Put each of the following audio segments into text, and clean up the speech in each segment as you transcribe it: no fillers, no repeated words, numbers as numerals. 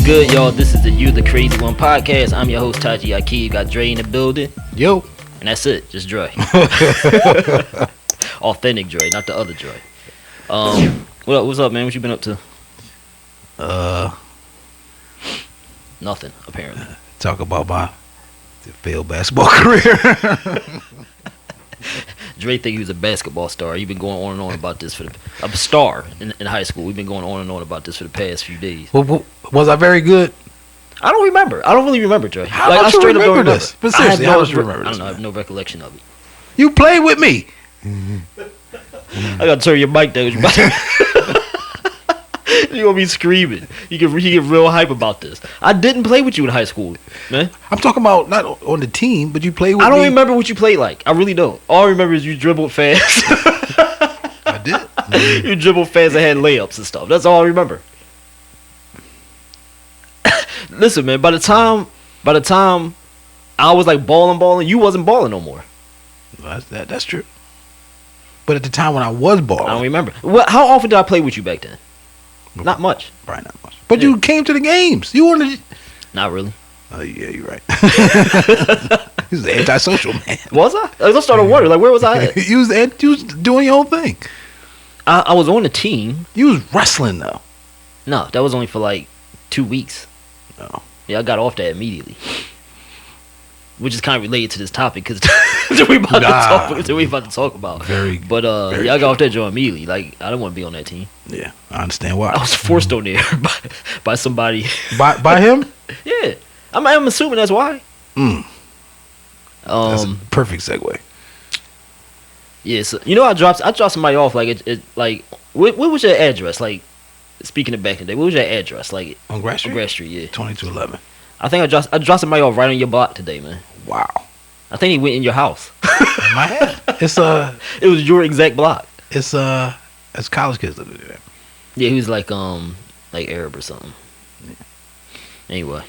good, y'all? This is the You the Crazy One podcast. I'm your host, Taji and Dre. You got Dre in the building. Yo. And that's it. Just Dre. Authentic Dre, not the other Dre. What's up, man? What you been up to? Nothing, apparently. Talk about my failed basketball career. Dre think he was a basketball star. You've been going on and on about this for a star in high school. We've been going on and on about this for the past few days. Well, was I very good? I don't remember. I don't really remember, Dre. How don't you remember this? But seriously, how don't you remember this? I don't know. I have no recollection of it. You played with me. I gotta turn your mic down. You're gonna be screaming. You get real hype about this. I didn't play with you in high school, man. I'm talking about not on the team, but you played with me. I don't remember what you played like. I really don't. All I remember is you dribbled fast. I did. You dribbled fast and had layups and stuff. That's all I remember. Listen, man. By the time I was like balling, you wasn't balling no more. That's true. But at the time when I was balling, I don't remember. How often did I play with you back then? Not much. Probably not much. But you came to the games. You wanted. Not really. Oh yeah, you're right. He was an antisocial man. Was I? I started wondering, like, where was I at? You was doing your own thing. I was on the team. You was wrestling though. No, that was only for like 2 weeks. No. Yeah, I got off that immediately. Which is kind of related to this topic because we about to talk about. Very. But very yeah, I got off that joint immediately. Like, I didn't want to be on that team. Yeah, I understand why. I was forced on there by somebody. By him? Yeah, I'm assuming that's why. That's a perfect segue. Yeah, so you know, I dropped somebody off. Like it like what was your address? Like, speaking of back in the day, what was your address? Like on Grass Street? On Grass Street, yeah. 2211. I think I dropped somebody off right on your block today, man. Wow. I think he went in your house. In my head. It was your exact block. It's college kids that do that. Yeah, he was like Arab or something. Yeah. Anyway.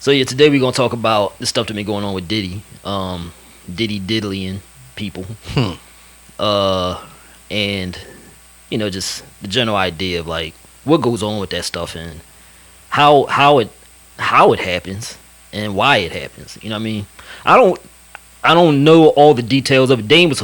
So yeah, today we're gonna talk about the stuff that been going on with Diddy. Diddy diddlying people. And you know, just the general idea of like what goes on with that stuff and how it happens and why it happens. You know what I mean? I don't know all the details of it. Dame was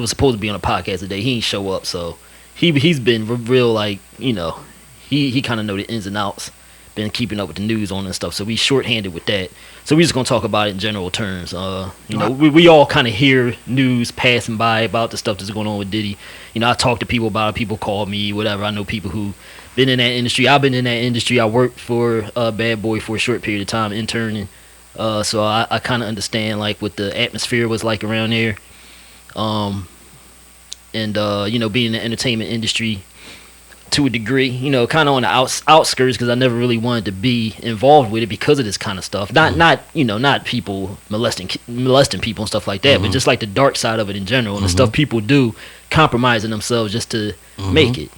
supposed to be on a podcast today. He ain't show up, so he's been real, like, you know, he kind of know the ins and outs. Been keeping up with the news on and stuff, so we shorthanded with that. So we just gonna talk about it in general terms. You know, we all kind of hear news passing by about the stuff that's going on with Diddy. You know, I talk to people about it. People call me, whatever. I know people who been in that industry. I've been in that industry. I worked for Bad Boy for a short period of time, interning. So I kind of understand like what the atmosphere was like around there. And you know, being in the entertainment industry to a degree, you know, kind of on the outskirts, because I never really wanted to be involved with it because of this kind of stuff. Not people molesting people and stuff like that, but just like the dark side of it in general and the stuff people do, compromising themselves just to make it.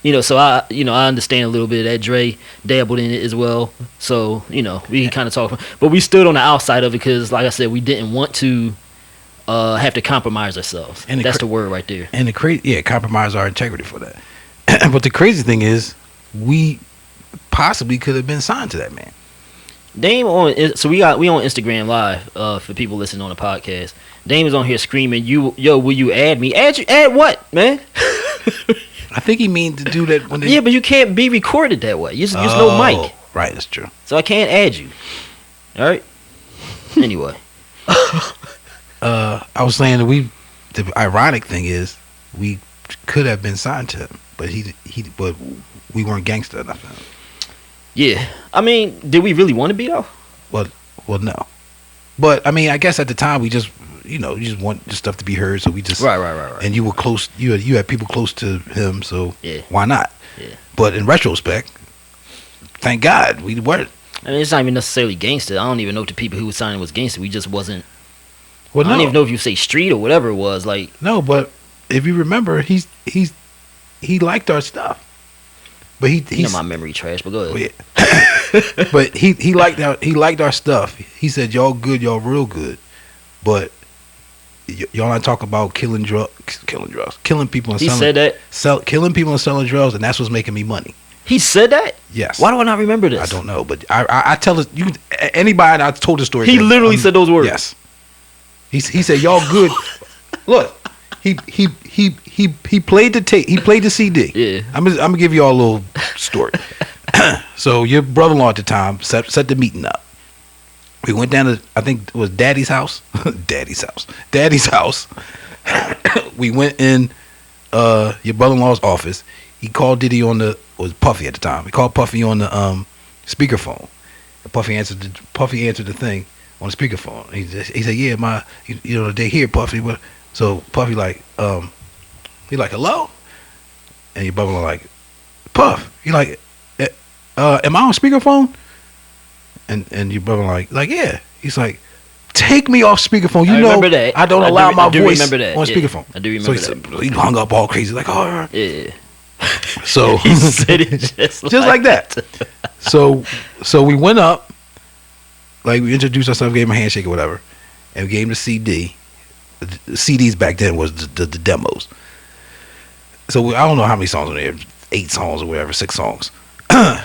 You know, so I understand a little bit of that. Dre dabbled in it as well, so you know, we can kind of talk, but we stood on the outside of it because, like I said, we didn't want to have to compromise ourselves. And that's the word right there. And compromise our integrity for that. But the crazy thing is, we possibly could have been signed to that man. Dame we on Instagram Live for people listening on the podcast. Dame is on here screaming, will you add me? Add what, man? I think he means to do that when but you can't be recorded that way. There's no mic. Right, that's true. So I can't add you. All right. Anyway. I was saying that the ironic thing is we could have been signed to him, but but we weren't gangster enough. Yeah, I mean, did we really want to be though? Well, no. But I mean, I guess at the time we just, you just want the stuff to be heard, so we just right. And you were close. You had people close to him, so yeah. Why not? Yeah. But in retrospect, thank God we weren't. I mean, it's not even necessarily gangster. I don't even know if the people who were signing was gangster. We just wasn't. Well, I don't even know if you say street or whatever it was. Like, no, but if you remember, he liked our stuff. But you know my memory trash. But go ahead. Yeah. But he liked our stuff. He said, y'all good, y'all real good, but y'all not talk about killing drugs, killing people and selling. He said that. Killing people and selling drugs, and that's what's making me money. He said that? Yes. Why do I not remember this? I don't know, but I tell it. Anybody I told the story. He literally said those words. Yes. He said y'all good. Look, he played the tape. He played the CD. Yeah. I'm gonna give y'all a little story. So your brother-in-law at the time set the meeting up. We went down to, I think it was Daddy's house. Daddy's house. We went in your brother-in-law's office. He called Diddy on was Puffy at the time. He called Puffy on the speakerphone. And Puffy answered the thing on the speakerphone. He said, "Yeah, they hear Puffy." But so Puffy he like, "Hello?" And your brother-in-law like, "Puff." He like, "Am I on speakerphone?" And your brother like, "Yeah." He's like, "Take me off speakerphone. You know that. I don't allow my voice on speakerphone." I do remember that. He hung up all crazy like, "Oh, all right." Yeah. So he said it just like that. So we went up, like we introduced ourselves, gave him a handshake or whatever, and we gave him the CD. The CDs back then was the demos. So I don't know how many songs on there, 8 songs or whatever, 6 songs.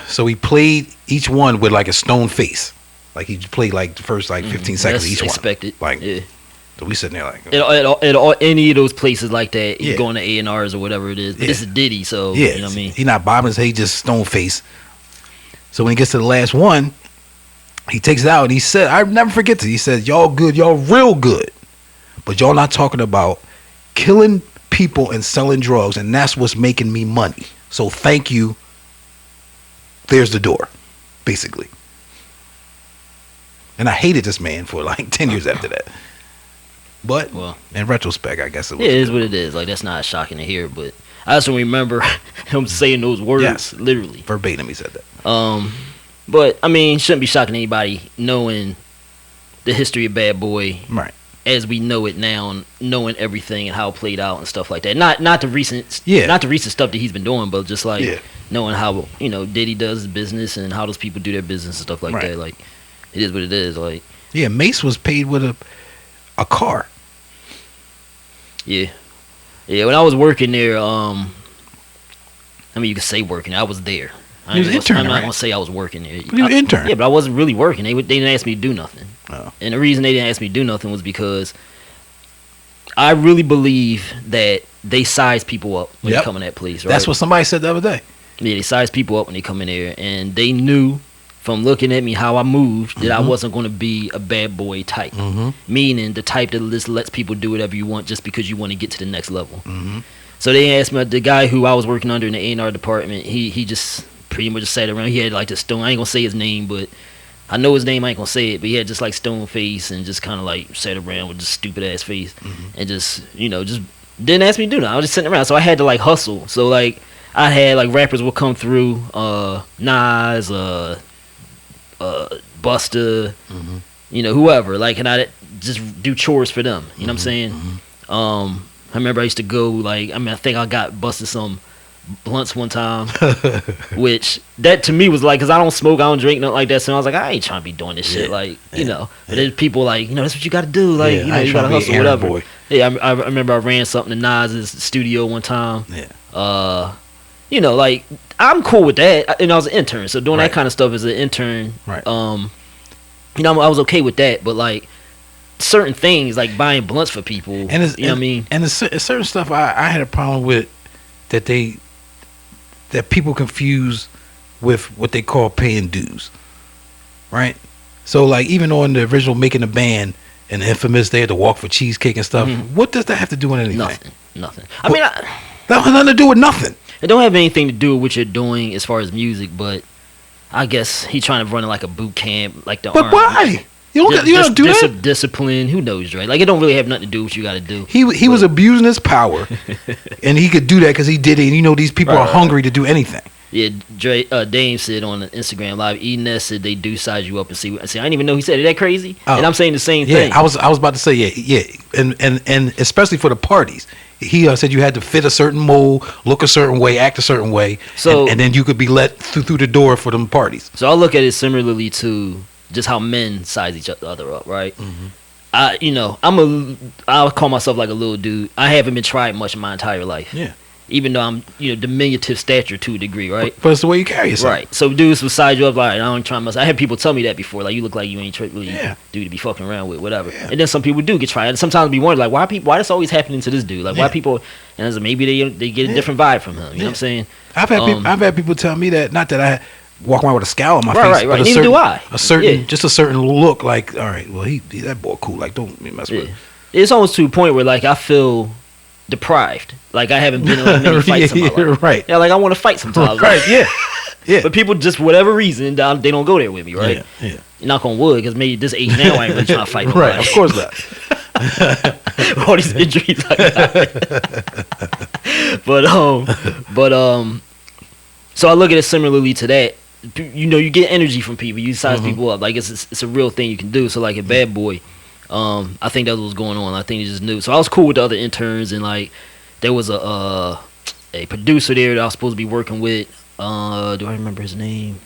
So we played each one with like a stone face. Like he played like the first 15 seconds of each expected. One. Like, yeah. So we sitting there like at any of those places like that, you going to A&Rs or whatever it is. But this is Diddy, so you know what I mean. He not bobbing his head, he just stone face. So when he gets to the last one, he takes it out and he said, I never forget this. He said, "Y'all good, y'all real good, but y'all not talking about killing people and selling drugs, and that's what's making me money. So thank you. There's the door," basically. And I hated this man for like 10 years after that. But in retrospect, I guess it was. Yeah, it is what it is. Like, that's not shocking to hear, but I also remember him saying those words, literally. Verbatim, he said that. But, I mean, shouldn't be shocking to anybody knowing the history of Bad Boy. Right. As we know it now, and knowing everything and how it played out and stuff like that. Not the recent stuff that he's been doing, but just like knowing how, Diddy does his business and how those people do their business and stuff like that. Like, it is what it is. Like, yeah, Mace was paid with a car. Yeah. When I was working there, I mean, you could say working. I was there. I'm not gonna say I was working there. You were an intern. Yeah, but I wasn't really working. They didn't ask me to do nothing. Oh. And the reason they didn't ask me to do nothing was because I really believe that they size people up when they come in that place. Right? That's what somebody said the other day. Yeah, they size people up when they come in there, and they knew from looking at me how I moved that I wasn't going to be a bad boy type. Meaning the type that just lets people do whatever you want just because you want to get to the next level. So they asked me, the guy who I was working under in the A&R department, he just pretty much just sat around. He had like this stone, I ain't going to say his name, but I know his name, I ain't going to say it, but he had just like stone face and just kind of like sat around with just stupid ass face and just, just didn't ask me to do nothing. I was just sitting around. So I had to like hustle. So like I had like rappers would come through, Nas, Busta, whoever, like, and I just do chores for them. You know what I'm saying? I remember I used to go, like, I think I got busted some blunts one time, which that to me was like, because I don't smoke, I don't drink, nothing like that. So I was like, I ain't trying to be doing this shit, like, But there's people like, that's what you got to do, like, you got to hustle, whatever. Boy. Yeah, I remember I ran something to Nas's studio one time. Like, I'm cool with that, and I was an intern, so doing that kind of stuff as an intern, I was okay with that, but like certain things, like buying blunts for people, what I mean? And it's certain stuff I had a problem with that people confuse with what they call paying dues, right? So like even on the original Making a Band and the Infamous, they had to walk for cheesecake and stuff. What does that have to do with anything? Nothing. I mean, that has nothing to do with nothing. It don't have anything to do with what you're doing as far as music, but I guess he's trying to run it like a boot camp, like the But why? You don't do that? Discipline, who knows, right? Like, it don't really have nothing to do with what you got to do. He was abusing his power, and he could do that because he did it, and these people are hungry to do anything. Yeah, Dame said on Instagram Live, Enes said they do size you up and see. I didn't even know he said it. That crazy? And I'm saying the same thing. I was about to say, and especially for the parties. He said you had to fit a certain mold, look a certain way, act a certain way, so, and then you could be let through the door for them parties. So I look at it similarly to just how men size each other up, right? I'll call myself like a little dude. I haven't been tried much in my entire life. Yeah. even though I'm diminutive stature to a degree, right? But it's the way you carry yourself. Right. So dudes will size you up like, I don't try much. I had people tell me that before, like, you look like you ain't really dude to be fucking around with, whatever. Yeah. And then some people do get tried. And sometimes be wondering, like, why this always happening to this dude? Like, why people? And it's like, maybe they get a different vibe from him. You know what I'm saying? I've had people tell me that. Not that I walk around with a scowl on my face, right. but Neither do I. Just a certain look. Like, all right, well, he that boy cool. Like, don't mess with him. It's almost to a point where, like, I feel deprived. Like, I haven't been in like many fights in my life. Right. Yeah, like, I want to fight sometimes. Right. Yeah. Yeah. But people, just for whatever reason, they don't go there with me, right? Yeah. Knock on wood, because maybe this age now I ain't really trying to fight nobody. Right. Of course not. All these injuries I got. but so I look at it similarly to that. You get energy from people. You size people up. Like, it's a real thing you can do. So, like, a Bad Boy, I think that's what was going on. I think he just knew. So I was cool with the other interns, and, like, there was a producer there that I was supposed to be working with. Do I remember his name?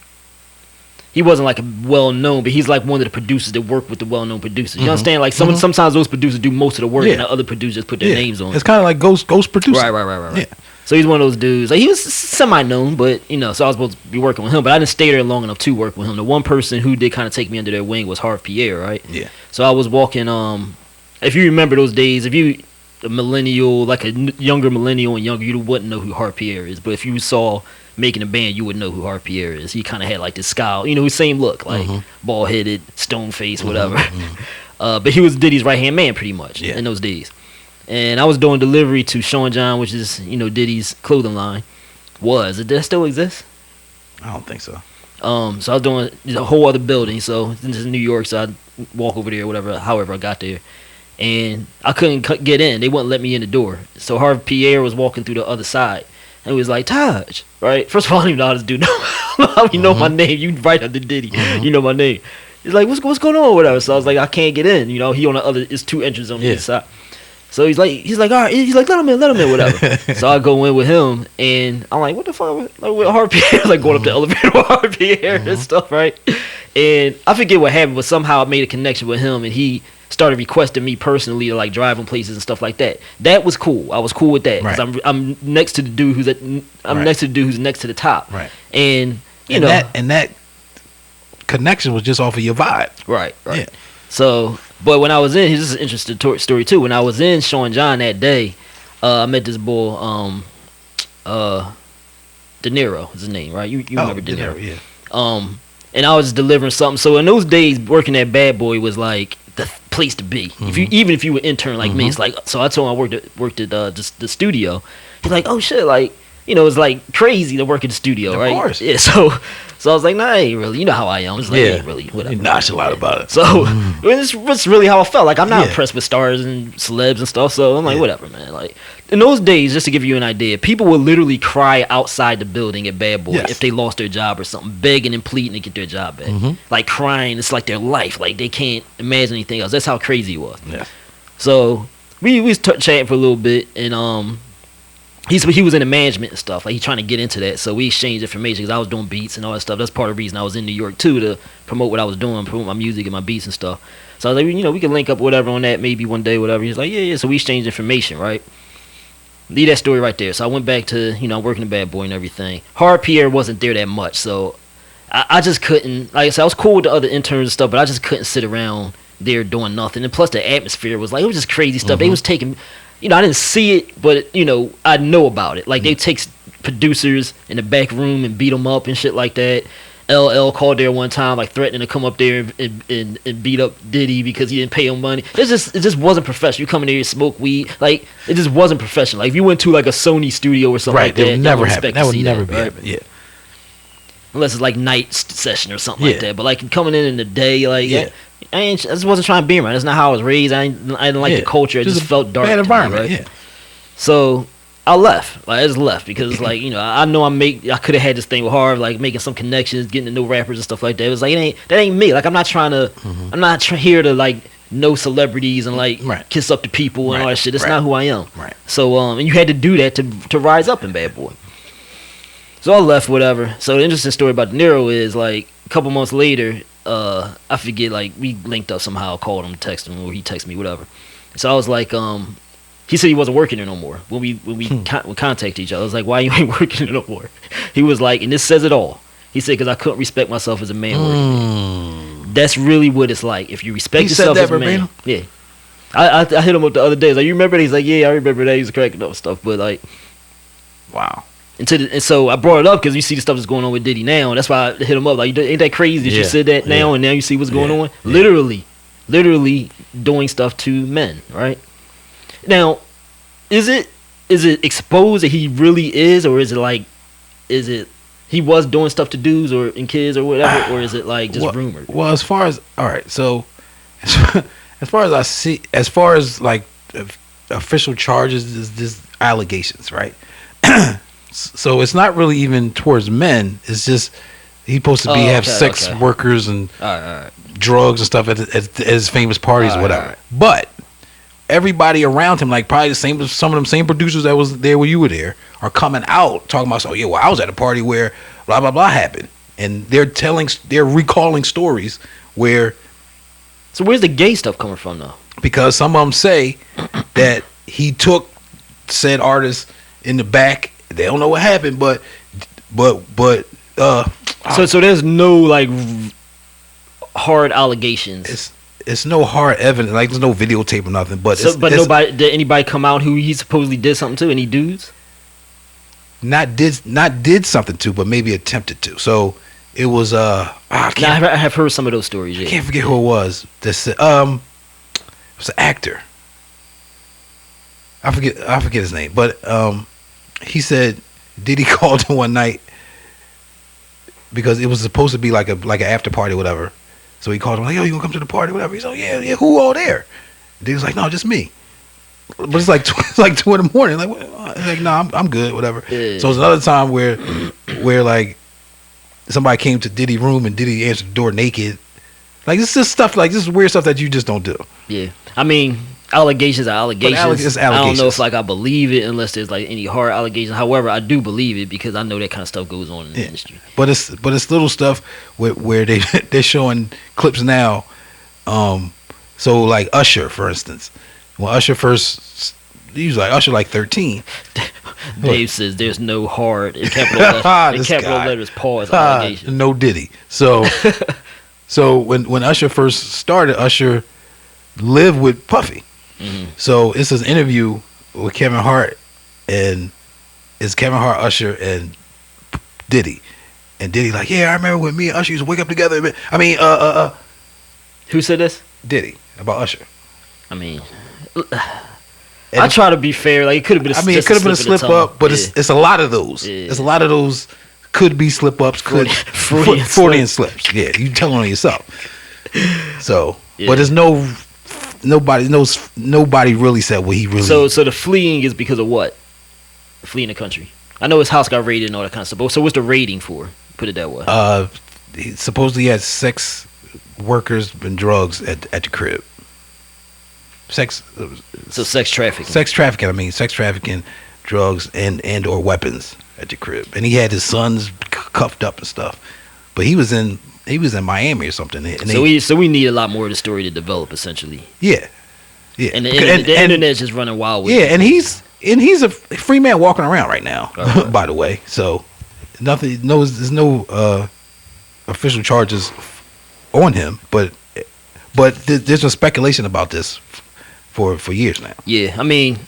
He wasn't like a well-known, but he's like one of the producers that work with the well-known producers. You understand? Like, sometimes those producers do most of the work, and the other producers put their names on it. It's kind of like ghost producer. Right. Yeah. So he's one of those dudes. Like, he was semi-known, but, so I was supposed to be working with him, but I didn't stay there long enough to work with him. The one person who did kind of take me under their wing was Harv Pierre, right? Yeah. So I was walking, if you remember those days, if you a millennial, like a younger millennial and younger, you wouldn't know who Harv Pierre is. But if you saw Making a Band, you would know who Harv Pierre is. He kind of had like this scowl, his same look, like bald-headed, stone-faced, whatever. But he was Diddy's right-hand man pretty much in those days. And I was doing delivery to Sean John, which is, Diddy's clothing line. Does that still exist? I don't think so. So I was doing a whole other building. So this is New York, so I'd walk over there, whatever, however I got there. And I couldn't get in. They wouldn't let me in the door. So Harv Pierre was walking through the other side. And he was like, Taj, right? First of all, I don't even know how this dude know. How you know my name? You right under Diddy. You know my name. He's like, what's going on, whatever. So I was like, I can't get in. He on the other, it's two entrances on the other side. So he's like, all right. He's like, let him in, whatever. So I go in with him, and I'm like, what the fuck? Like, with Harv Pierre, like going up the elevator with Harv Pierre and stuff, right? And I forget what happened, but somehow I made a connection with him, and he started requesting me personally to like drive him places and stuff like that. That was cool. I was cool with that because I'm next to the dude who's next to the dude who's next to the top. Right. And that connection was just off of your vibe. Right. Yeah. So, but when I was in, this is an interesting story too. When I was in Sean John that day, I met this boy, De Niro is his name, right? You remember De Niro? Yeah. And I was delivering something. So in those days, working at Bad Boy was like the place to be. Even if you were intern like me, it's like. So I told him I worked at the studio. He's like, oh shit, like it's like crazy to work at the studio, right? Of course. Yeah. So I was like, nah, I ain't really. You know how I am. It's like, ain't really. Whatever. You nonchalant about it. So it's really how I felt. Like, I'm not impressed with stars and celebs and stuff. So I'm like, whatever, man. Like, in those days, just to give you an idea, people would literally cry outside the building at Bad Boy if they lost their job or something, begging and pleading to get their job back. Like, crying. It's like their life. Like, they can't imagine anything else. That's how crazy it was. Yeah. So we was chatting for a little bit, and he was in the management and stuff. Like, he trying to get into that. So we exchanged information because I was doing beats and all that stuff. That's part of the reason I was in New York too, to promote what I was doing, promote my music and my beats and stuff. So I was like, we can link up whatever on that maybe one day, whatever. He's like, yeah. So we exchanged information, right? Leave that story right there. So I went back to working the Bad Boy and everything. Harv Pierre wasn't there that much, so I just couldn't. Like I said, I was cool with the other interns and stuff, but I just couldn't sit around there doing nothing. And plus, the atmosphere was like, it was just crazy stuff. They was taking. I didn't see it, but, I know about it. Like, they take producers in the back room and beat them up and shit like that. LL called there one time, like, threatening to come up there and beat up Diddy because he didn't pay him money. It just wasn't professional. You come in there and smoke weed. Like, it just wasn't professional. Like, if you went to, like, a Sony studio or something like that, that would never happen. That would never be happen. Yeah. Unless it's, like, night session or something like that. But, like, coming in the day, like, I just wasn't trying to be around. That's not how I was raised. I didn't like the culture. It just felt dark. Bad environment, right? Yeah. So I left. Like, I just left because it's like, I know I could have had this thing with Harv, like making some connections, getting to know rappers and stuff like that. It was like, that ain't me. Like, I'm not trying to. I'm not here to like know celebrities and like kiss up to people and all that shit. That's not who I am. Right. So and you had to do that to rise up in Bad Boy. So I left, whatever. So the interesting story about De Niro is like a couple months later. I forget, like, we linked up somehow, called him, texted him, or he texted me, whatever. So I was like, He said he wasn't working there no more. When we contacted each other, I was like, "Why you ain't working there no more?" He was like, and this says it all. He said, "Because I couldn't respect myself as a man working there." That's really what it's like. If you respect yourself as a man, yeah. I hit him up the other day. I was like, "You remember that?" He's like, "Yeah, I remember that." He was cracking up stuff, but like, wow. And so I brought it up because you see the stuff that's going on with Diddy now. And that's why I hit him up. Like, ain't that crazy that you said that now and now you see what's going on? Yeah. Literally doing stuff to men, right? Now, is it exposed that he really is, or is it he was doing stuff to dudes or in kids or whatever, or is it like just rumored? Well, as far as I see, as far as like official charges, is this allegations, right? So it's not really even towards men. It's just he's supposed to have sex workers and drugs and stuff at his famous parties or whatever. But everybody around him, like probably some of them same producers that was there when you were there, are coming out talking about, well, I was at a party where blah blah blah happened, and they're recalling stories where. So where's the gay stuff coming from though? Because some of them say that he took said artists in the back. They don't know what happened, but so there's no like hard allegations. It's no hard evidence, like there's no videotape or nothing. But did anybody come out who he supposedly did something to? Any dudes? Not did something to, but maybe attempted to. So it was I have heard some of those stories. Yeah. I can't forget who it was. It was an actor. I forget his name, but he said Diddy called him one night because it was supposed to be like an after party or whatever. So he called him like, "Yo, you gonna come to the party, whatever?" He's like, "Yeah, who all there?" Diddy was like, "No, just me." But it's like 2 in the morning. Like, he's like, "No, I'm good, whatever." Yeah. So it's another time where like somebody came to Diddy's room and Diddy answered the door naked. Like this is stuff like this is weird stuff that you just don't do. Yeah, I mean. Allegations are allegations. It's allegations. I don't know if like I believe it unless there's like any hard allegations. However, I do believe it because I know that kind of stuff goes on in the industry. But it's little stuff where they're showing clips now. So like Usher, for instance, when Usher first, he was like Usher like 13. Dave says there's no hard in capital letters. Pause allegations. No Diddy. So when Usher first started, Usher lived with Puffy. Mm-hmm. So it's an interview with Kevin Hart, and it's Kevin Hart, Usher, and Diddy. And Diddy like, yeah, I remember when me and Usher used to wake up together. I mean, who said this? Diddy about Usher. I mean, I try to be fair. Like it could have been. It could have been a slip up, but it's a lot of those. Yeah. It's a lot of those could be slip ups, Freudian slips. Yeah, you telling on yourself. So, but there's nobody really said what he really. So the fleeing is because of what? Fleeing the country. I know his house got raided and all that kind of stuff. But so what's the raiding for? Put it that way. He supposedly had sex workers and drugs at the crib. Sex trafficking. Sex trafficking, drugs and or weapons at the crib. And he had his sons cuffed up and stuff. But he was in Miami or something. So we need a lot more of the story to develop, essentially. Yeah. And the internet's just running wild with it. And he's a free man walking around right now. Right. By the way, so there's no official charges on him, but there's a speculation about this for years now. Yeah, I mean,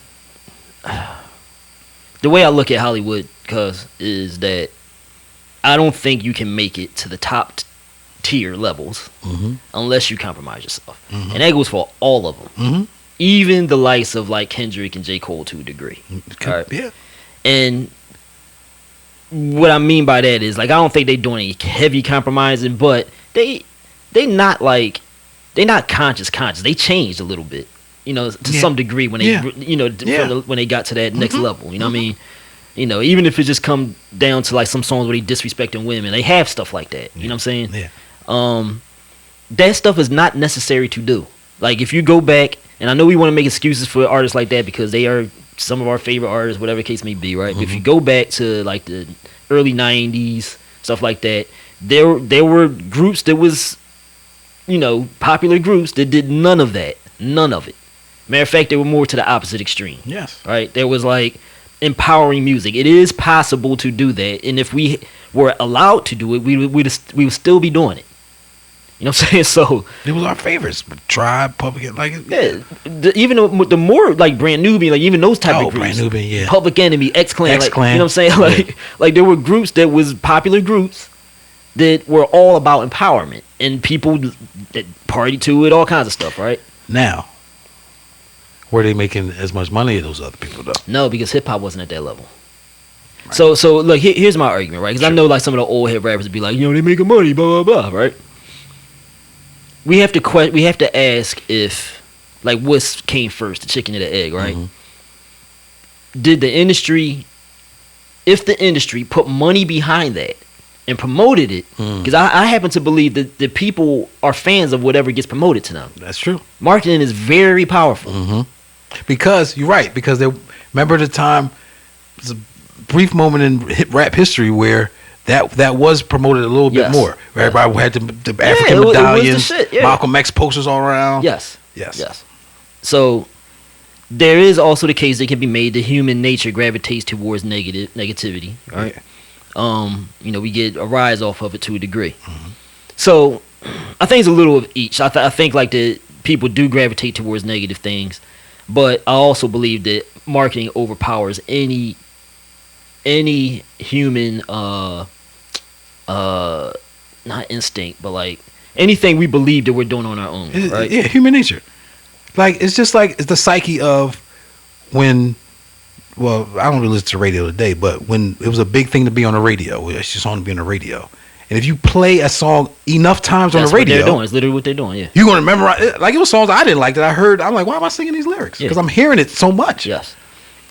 the way I look at Hollywood, is that I don't think you can make it to the top tier levels unless you compromise yourself, and that goes for all of them, even the likes of like Kendrick and J. Cole to a degree. Right? Yeah, and what I mean by that is like I don't think they're doing any heavy compromising, but they not conscious. They changed a little bit, to some degree when they when they got to that next level. You know what I mean? Even if it just come down to like some songs where they disrespecting women, they have stuff like that. You know what I'm saying? Yeah. That stuff is not necessary to do. Like if you go back, and I know we want to make excuses for artists like that because they are some of our favorite artists, whatever the case may be, right? But if you go back to like the early '90s, stuff like that, there were groups that was, popular groups that did none of that, none of it. Matter of fact, they were more to the opposite extreme. Yes. Right? There was like empowering music. It is possible to do that, and if we were allowed to do it, we would still be doing it. You know what I'm saying? So it was our favorites. Tribe, Public, like even the more like Brand Nubian, like even those type of groups. Brand Nubian, yeah. Public Enemy, X-Clan, like, X-Clan. you know what I'm saying? Like there were groups that was popular groups that were all about empowerment, and people that party to it, all kinds of stuff, right? Now, were they making as much money as those other people though? No, because hip hop wasn't at that level. Right. So look, here's my argument, right? Because I know like some of the old hip rappers would be like, they making money, blah blah blah, right? We have to ask if like what came first, the chicken or the egg, right? Mm-hmm. Did the industry, if the industry put money behind that and promoted it, because I happen to believe that the people are fans of whatever gets promoted to them. That's true. Marketing is very powerful. Mm-hmm. Because you're right. Because remember the time, there's a brief moment in rap history where that was promoted a little bit more. Where everybody had the African medallions, Malcolm X posters all around. Yes. So there is also the case that can be made that human nature gravitates towards negativity, right? Yeah. We get a rise off of it to a degree. Mm-hmm. So I think it's a little of each. I think like the people do gravitate towards negative things, but I also believe that marketing overpowers any human not instinct, but like anything we believe that we're doing on our own, right? Yeah, human nature. Like it's just like it's the psyche of when. Well, I don't really listen to radio today, but when it was a big thing to be on the radio, it's just on to be on the radio. And if you play a song enough times on the radio, what they're doing. It's literally what they're doing. Yeah, you're gonna memorize it. Like it was songs I didn't like that I heard. I'm like, why am I singing these lyrics? Because I'm hearing it so much. Yes,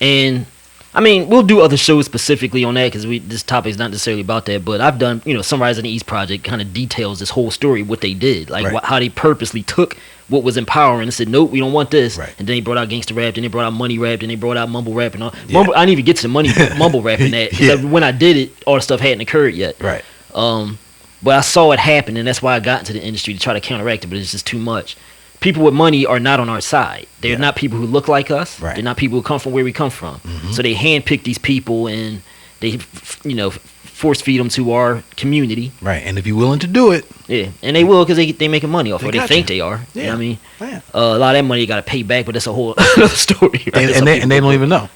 and I mean, we'll do other shows specifically on that because this topic is not necessarily about that. But I've done, Sunrise in the East project kind of details this whole story, what they did, like how they purposely took what was empowering and said, nope, we don't want this. Right. And then they brought out gangster rap, then they brought out money rap, then they brought out mumble rap and all. Yeah. I didn't even get to the money mumble rap in that because when I did it, all the stuff hadn't occurred yet. Right. But I saw it happen, and that's why I got into the industry to try to counteract it. But it's just too much. People with money are not on our side. They're not people who look like us. Right. They're not people who come from where we come from. Mm-hmm. So they handpick these people and they, force feed them to our community. Right. And if you're willing to do it. Yeah. And they will because they making money off it. Or they think they are. Yeah. You know what I mean? Man. A lot of that money you got to pay back, but that's a whole other story. Right? And they don't even know.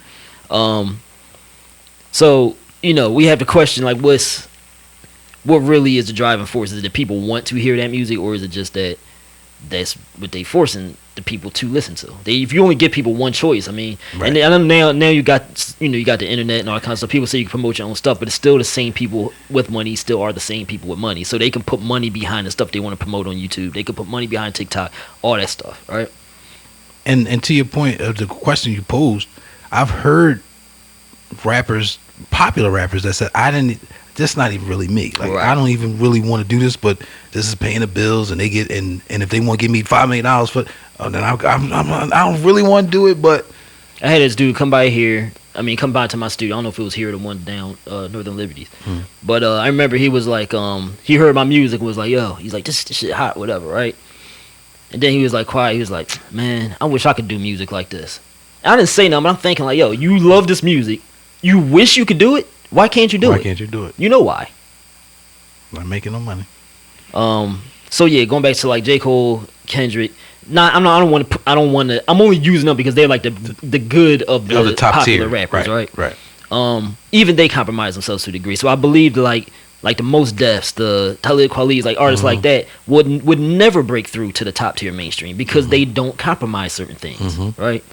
So, we have to question, like, what really is the driving force? Is it that people want to hear that music, or is it just that that's what they forcing the people to listen to? If you only give people one choice, I mean, and now you got the internet and all that kind of stuff. People say you can promote your own stuff, but it's still the same people with money still are the same people with money, so they can put money behind the stuff they want to promote on YouTube. They can put money behind TikTok, all that stuff, right? And to your point of the question you posed, I've heard popular rappers that said, that's not even really me. Like I don't even really want to do this, but this is paying the bills, and they get and if they want to give me $5 million for, then I don't really want to do it. But I had this dude come by to my studio. I don't know if it was here or the one down Northern Liberties, but I remember he was like, he heard my music and was like, yo, he's like, this shit hot, whatever, right? And then he was like quiet. He was like, man, I wish I could do music like this. And I didn't say nothing, but I'm thinking like, yo, you love this music, you wish you could do it. Why can't you do it? Why can't you do it? You know why? Not making no money. So yeah, going back to like J. Cole, Kendrick. I don't want to. I'm only using them because they're like the good of the top popular tier rappers, right? Even they compromise themselves to a degree. So I believe like the Most Defs, the Talib Kweli's, like artists like that would never break through to the top tier mainstream because they don't compromise certain things, right?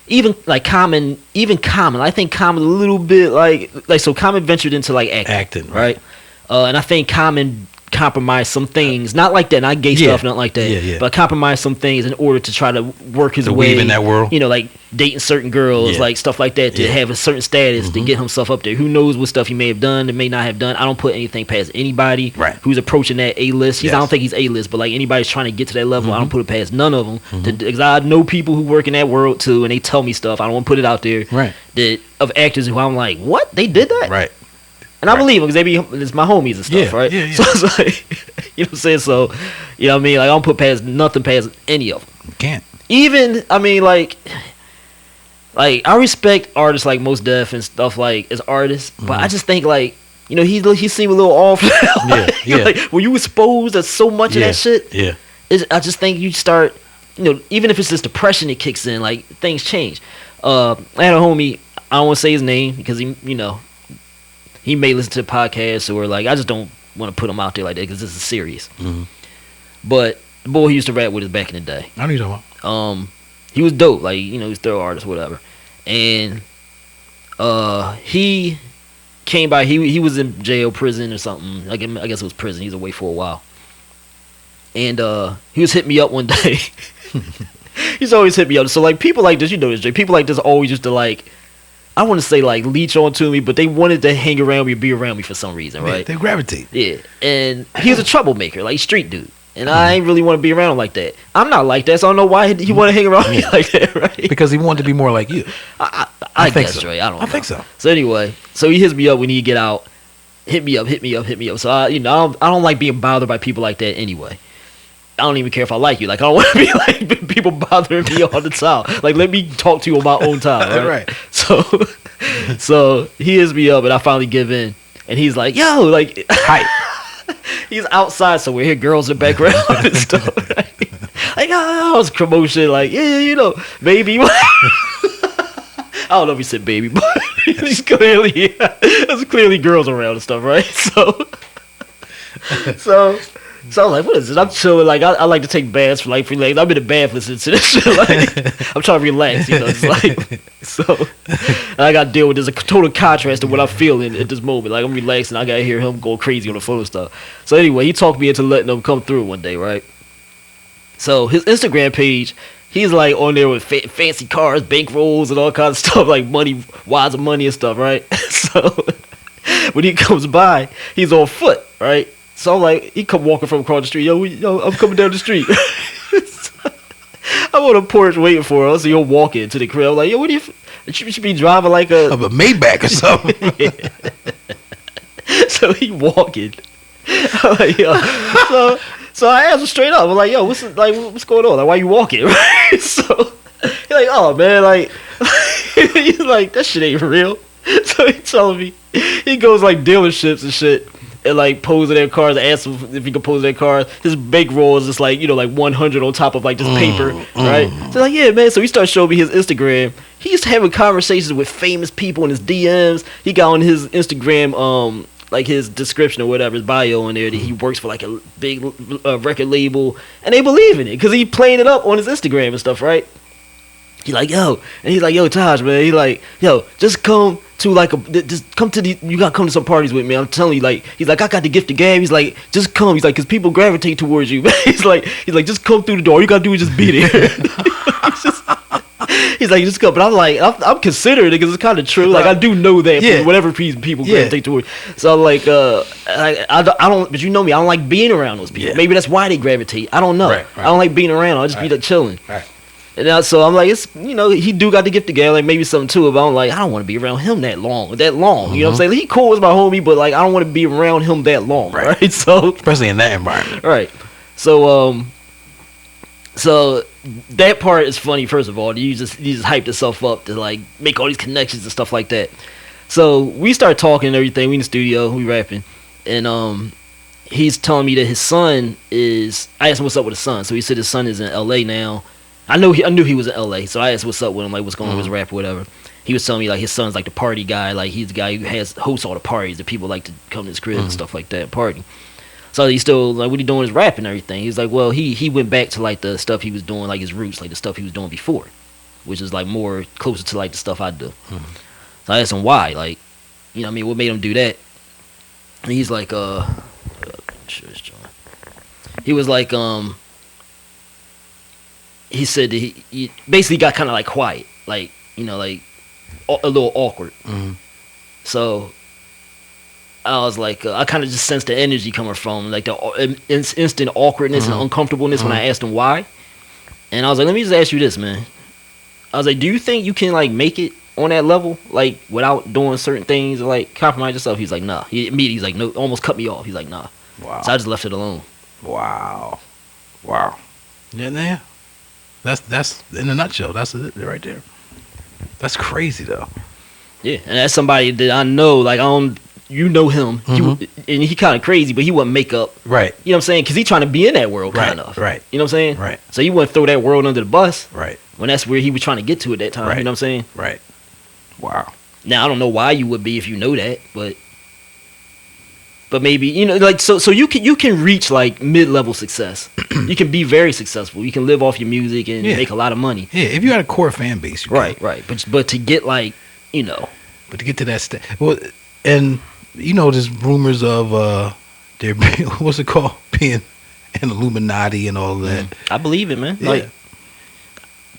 Even like Common, I think Common a little bit like so Common ventured into like acting, right? And I think Common compromised some things, not like that, not gay stuff, not like that, but compromised some things in order to try to work his way in that world. Like dating certain girls, like stuff like that, to have a certain status to get himself up there. Who knows what stuff he may have done and may not have done. I don't put anything past anybody who's approaching that A-list. I don't think he's A-list, but like anybody's trying to get to that level, I don't put it past none of them. Because I know people who work in that world too, and they tell me stuff. I don't want to put it out there. That of actors who I'm like, what? They did that? Right. And I believe them because it's my homies and stuff, right? Yeah. So it's like, you know what I'm saying? So, you know what I mean? Like, I don't put nothing past any of them. You can't. even I mean like I respect artists like Mos Def and stuff like as artists, but I just think like he seemed a little off. Like when you exposed to so much of that shit, I just think you start even if it's just depression that kicks in, like things change. I had a homie, I don't want to say his name because he may listen to the podcast or like I just don't want to put him out there like that because this is serious. But the boy he used to rap with us back in the day. I know you're talking about. He was dope, like he's thorough artist, whatever. And he came by. He was in jail, prison or something. I guess it was prison. He was away for a while. And he was hitting me up one day. He's always hit me up. So like people like this, this, Jay. People like this always used to like. I want to say like leech onto me, but they wanted to hang around me and be around me for some reason, right? They gravitate. Yeah, and he was a troublemaker, like street dude. And I ain't really want to be around him like that. I'm not like that, so I don't know why he want to hang around me like that, right? Because he wanted to be more like you. I guess, so. Right? I don't know. I think so. So anyway, so he hits me up when he get out. Hit me up. So I don't like being bothered by people like that anyway. I don't even care if I like you. Like I don't want to be like people bothering me all the time. Like let me talk to you on my own time, right? So he hits me up and I finally give in. And he's like, yo, like hype. He's outside somewhere. Hear girls in the background and stuff. Right? Like, oh, it's promotion. Like, yeah, baby. I don't know if he said baby, but he's clearly, there's clearly girls around and stuff, right? So I'm like, what is it? I'm chilling. Like, I like to take baths for like relax. I'm in the bath listening to this shit. Like, I'm trying to relax, It's like, so I got to deal with this. A total contrast to what I'm feeling at this moment. Like, I'm relaxing. I got to hear him going crazy on the phone and stuff. So anyway, he talked me into letting them come through one day, right? So his Instagram page, he's like on there with fancy cars, bankrolls, and all kinds of stuff, like money, wise of money and stuff, right? So when he comes by, he's on foot, right? So I'm like, he come walking from across the street. Yo, I'm coming down the street. I'm on the porch waiting for him. So he'll walk into the crib. I'm like, yo, what do you should be driving like a Maybach or something. So he walking. I'm like, yo. So I asked him straight up. I'm like, yo, what's going on? Like, why you walking? Right? So he's like, oh man, like he's like, that shit ain't real. So he's telling me he goes like dealerships and shit. And like posing their cars, ask him if he could pose their cars. His bankroll is just like like 100 on top of like this paper, right? So like yeah, man. So he started showing me his Instagram. He's having conversations with famous people in his DMs. He got on his Instagram, like his description or whatever, his bio in there that he works for like a big record label, and they believe in it because he playing it up on his Instagram and stuff, right? He's like, yo, and he's like, yo, Taj, man. He's like, yo, just come to you gotta come to some parties with me. I'm telling you, like, he's like, I got the gift of gab. He's like, just come. He's like, cause people gravitate towards you. he's like, just come through the door. All you gotta do is just be there. He's like, just come. But I'm like, I'm considering it because it's kind of true. Like, I do know that whatever people gravitate towards. So I'm like, I don't. But you know me, I don't like being around those people. Yeah. Maybe that's why they gravitate. I don't know. Right. I don't like being around. I just be like chilling. Right. And so I'm like, it's he do got to get together, like maybe something too. But I'm like, I don't want to be around him that long. You know what I'm saying? Like, he cool as my homie, but like I don't want to be around him that long, right? So especially in that environment, right? So that part is funny. First of all, you just hyped yourself up to like make all these connections and stuff like that. So we start talking and everything. We in the studio, we rapping, and he's telling me that his son is. I asked him what's up with his son. So he said his son is in L.A. now. I knew he was in L.A., so I asked what's up with him, like what's going on with his rap or whatever. He was telling me like his son's like the party guy, like he's the guy who hosts all the parties that people like to come to his crib and stuff like that, party. So he's still like, what he doing is rap and everything. He's like, well, he went back to like the stuff he was doing, like his roots, like the stuff he was doing before, which is like more closer to like the stuff I do. So I asked him why, like, what made him do that? And he's like, he was like, he said that he basically got kind of like quiet, like like a little awkward. So I was like, I kind of just sensed the energy coming from like the instant awkwardness and uncomfortableness when I asked him why. And I was like, let me just ask you this, man. I was like, do you think you can like make it on that level, like without doing certain things or like compromise yourself? He's like, nah. He's like, no, almost cut me off. He's like, nah. Wow. So I just left it alone. Wow. Yeah. That's in a nutshell. That's it right there. That's crazy though. Yeah, and that's somebody that I know. Like I don't, you know him. And he kind of crazy, but he wouldn't make up. Right. You know what I'm saying? Because he trying to be in that world, Right, kind of. right. You know what I'm saying? Right. So he wouldn't throw that world under the bus. Right. When that's where he was trying to get to at that time. Right. You know what I'm saying? Right. Wow. Now I don't know why you would be if you know that, but maybe like so you can reach like mid-level success. You can be very successful. You can live off your music and make a lot of money. Yeah, if you got a core fan base, you right, can. right. But to get like but to get to that well, and there's rumors of there being what's it called, being an Illuminati and all that. I believe it, man. Yeah. Like,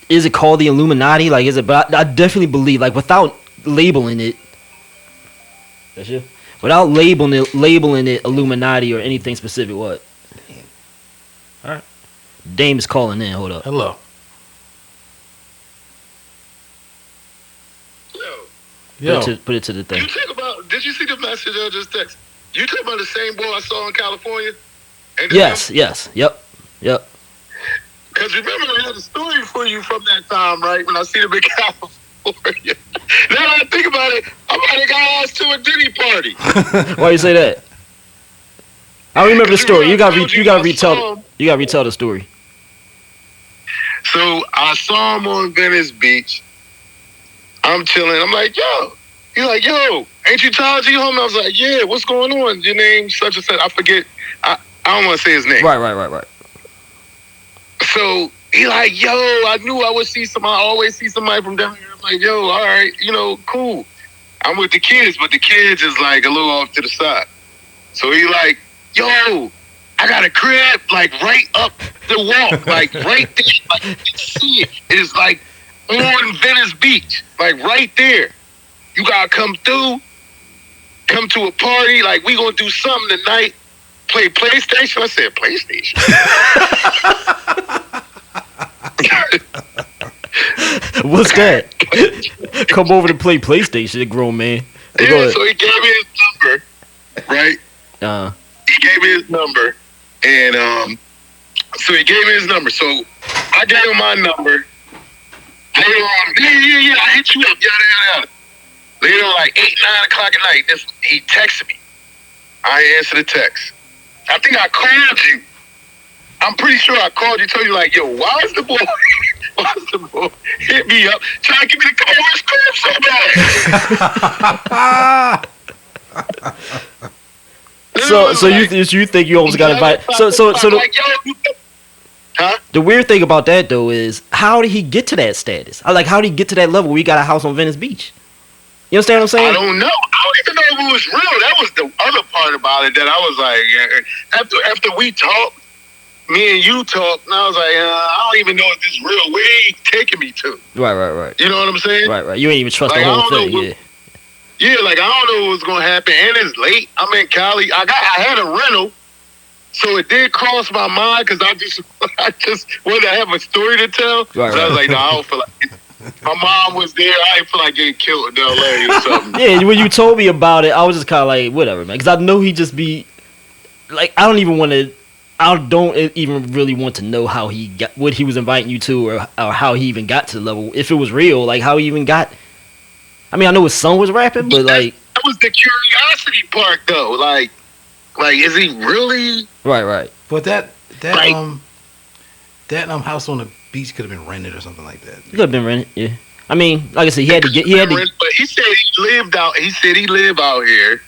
is it called the Illuminati? Like, is it? But I definitely believe, like, without labeling it. That's you. Without labeling it Illuminati or anything specific, what? All right. Dame is calling in. Hold up. Hello. Yo. Put it to the thing. You talk about? Did you see the message I just texted? You talk about the same boy I saw in California? Yes. Yep. Because remember, I had a story for you from that time, right? When I see them in California. Now that I think about it, I might have got asked to a Diddy party. Why you say that? I remember the story. You gotta retell the story. So I saw him on Venice Beach. I'm chilling. I'm like, yo. He's like, yo, ain't you Taji home? I was like, yeah, what's going on? Your name such and such. I forget. I don't want to say his name. Right. So he like, yo, I knew I would see somebody. I always see somebody from down here. I'm like, yo, all right, cool. I'm with the kids, but the kids is like a little off to the side. So he like, yo, I got a crib like right up the walk, like right there. Like you can see it. It is like on Venice Beach, like right there. You gotta come through, come to a party. Like we gonna do something tonight. Play PlayStation. I said PlayStation. What's that? Come over to play PlayStation, grown man. Yeah, so he gave me his number, right? He gave me his number, and so he gave me his number. So I gave him my number. Later on, yeah, I hit you up, yada. Later on, like 8, 9 o'clock at night, he texted me. I ain't answer the text. I think I called you. I'm pretty sure I called you, told you like, yo, why is the boy hit me up trying to get me to come on his crib so bad? So you think you almost got invited? Huh? The weird thing about that though is how did he get to that status? How did he get to that level where he got a house on Venice Beach? You understand what I'm saying? I don't know. I don't even know if it was real. That was the other part about it that I was like, after we talked, me and you talked, and I was like, I don't even know if this is real. Where he taking me to? Right. You know what I'm saying? Right. You ain't even trust the whole thing. Yeah, like I don't know what's gonna happen, and it's late. I'm in Cali. I had a rental, so it did cross my mind because I just wanted to have a story to tell. Right. I was like, no, I don't feel like it. My mom was there. I didn't feel like getting killed in LA or something. Yeah, when you told me about it, I was just kind of like, whatever, man. Because I know he just be like, I don't even really want to know how he got, what he was inviting you to, or how he even got to the level. If it was real, like how he even got. I mean, I know his son was rapping, but like that was the curiosity part, though. Like is he really? Right. But that house on the beach could have been rented or something like that. It could have been rented. Yeah. I mean, like I said, he had to. But he said he lived out. He said he lived out here.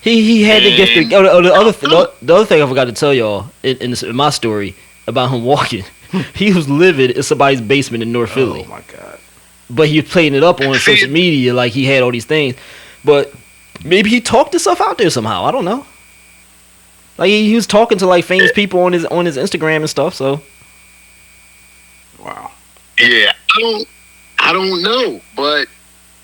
He had to get the other thing I forgot to tell y'all in my story about him walking. He was living in somebody's basement in North Philly. Oh my god! But he was playing it up on social media like he had all these things. But maybe he talked himself out there somehow. I don't know. Like he was talking to like famous people on his Instagram and stuff. So. Wow. Yeah, I don't know, but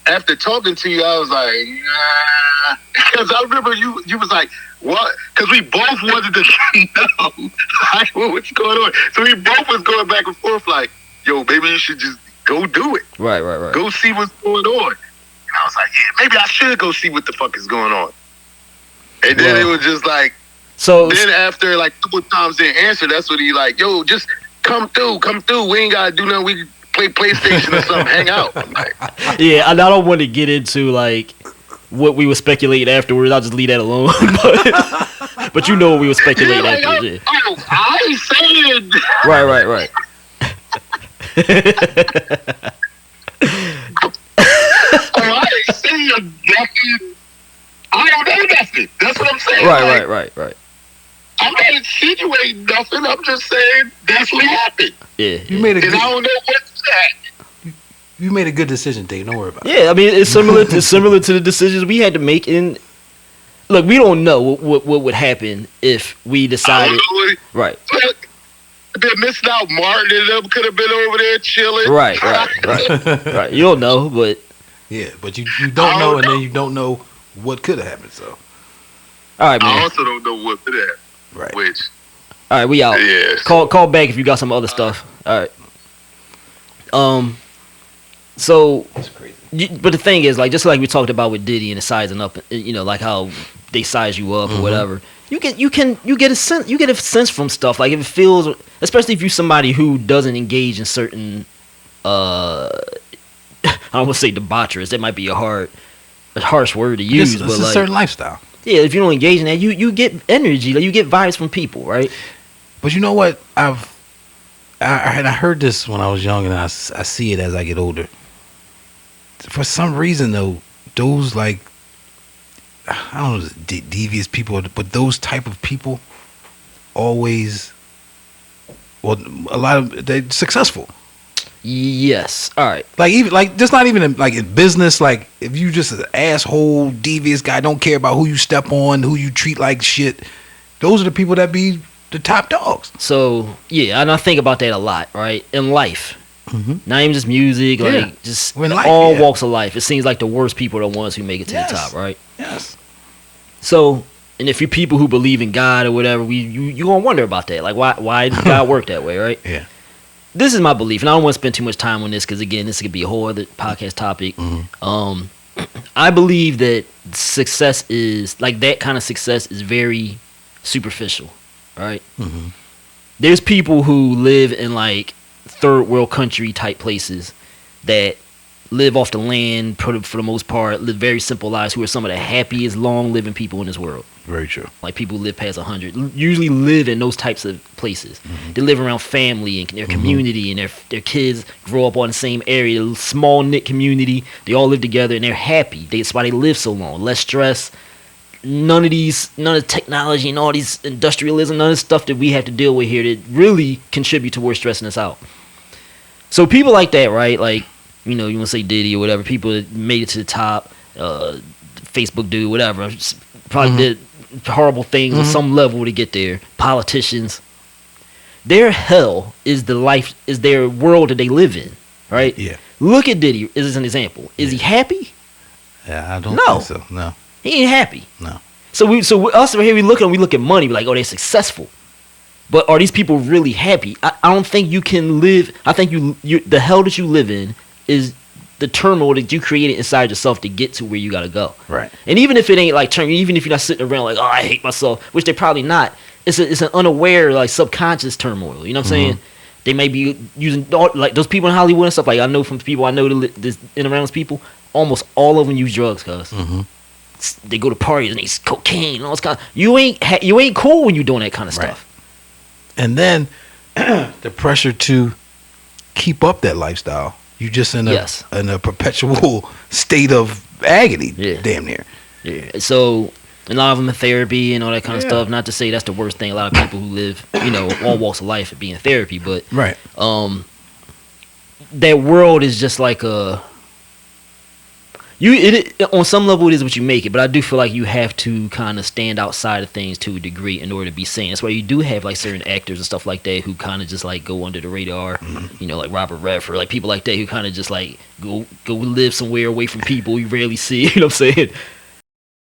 after talking to you, I was like, nah. Because I remember you was like, what? Because we both wanted to say no. Like, what's going on? So we both was going back and forth like, yo, maybe you should just go do it. Right. Go see what's going on. And I was like, yeah, maybe I should go see what the fuck is going on. And then it was just like, so then after like a couple times didn't answer, that's when he like, yo, just come through. We ain't gotta do nothing. We can play PlayStation or something, hang out. I'm like, Yeah, I don't want to get into like what we were speculating afterwards. I'll just leave that alone. but you know what we were speculating like, afterwards. Yeah. oh, I ain't saying. Right. I ain't saying nothing. I don't know nothing. That's what I'm saying. Right. I'm not insinuating nothing. I'm just saying that's what happened. Yeah. You made a And good, I don't know what's that. you made a good decision, Dave. Don't worry about it. Yeah, I mean it's similar to the decisions we had to make. In look, we don't know what would happen if we I decided. don't know what Right. they're missing out. Martin and them could have been over there chilling. Right. You don't know, but Yeah, but you don't know, and then you don't know what could have happened. So, all right, I man. also don't know what could have. right. Which, All right, we out. yes. Call back if you got some other stuff. All right. So, That's crazy. but the thing is, like, just like we talked about with Diddy and the sizing up, you know, like how they size you up or whatever. You get a sense from stuff. Like if it feels, especially if you're somebody who doesn't engage in certain, I don't want to say debaucherous. That might be a harsh word to use, It's but a like, certain lifestyle. yeah, if you don't engage in that, you get energy, like you get vibes from people, right? But you know what? I heard this when I was young, and I see it as I get older. For some reason, though, those like I don't know, devious people, but those type of people always, well, a lot of they're successful. Yes. All right. Like even like just not even like in business. Like if you just an asshole, devious guy, don't care about who you step on, who you treat like shit. Those are the people that be the top dogs. So yeah, and I think about that a lot, right? In life, not even just music, like Yeah. just In life, all yeah. walks of life. It seems like the worst people are the ones who make it to Yes. the top, right? Yes. So, and if you're people who believe in God or whatever, you gonna wonder about that. Like, why does God work that way, right? Yeah. This is my belief, and I don't want to spend too much time on this because again, this could be a whole other podcast topic. I believe that success is like that kind of success is very superficial, right? There's people who live in like third world country type places that live off the land for the most part, live very simple lives, who are some of the happiest long living people in this world. Very true. Like people who live past 100 usually live in those types of places. They live around family and their community, and their kids grow up on the same area, a small knit community. They all live together and they're happy. That's why they live so long. Less stress. None of technology and all these industrialism, none of the stuff that we have to deal with here that really contribute towards stressing us out. So people like that, right? Like, you know, you want to say Diddy or whatever, people that made it to the top, Facebook dude, whatever, probably did horrible things on some level to get there. Politicians, their hell is their world that they live in, right? Yeah. Look at Diddy as an example. Is he happy? Yeah, I don't No. think so. No. He ain't happy. No. So us right here, we look at money, we're like, oh, they're successful. But are these people really happy? I don't think you can live. I think you the hell that you live in is the turmoil that you created inside yourself to get to where you gotta go. Right. And even if it ain't like even if you're not sitting around like, oh, I hate myself, which they're probably not. It's an unaware, like subconscious turmoil. You know what I'm saying? They may be using like those people in Hollywood and stuff. Like I know from people I know that in around those people, almost all of them use drugs, cuz. They go to parties and they cocaine and all this kind of. You ain't cool when you doing that kind of Right. stuff. And then the pressure to keep up that lifestyle. You just in a perpetual state of agony, Yeah. damn near. Yeah. So a lot of them in therapy and all that kind of Yeah. stuff. Not to say that's the worst thing. A lot of people who live, you know, all walks of life be in therapy, but Right. that world is just like on some level it is what you make it, but I do feel like you have to kind of stand outside of things to a degree in order to be seen. That's why you do have like certain actors and stuff like that who kind of just like go under the radar, you know, like Robert Redford, like people like that who kind of just like go live somewhere away from people you rarely see. You know what I'm saying?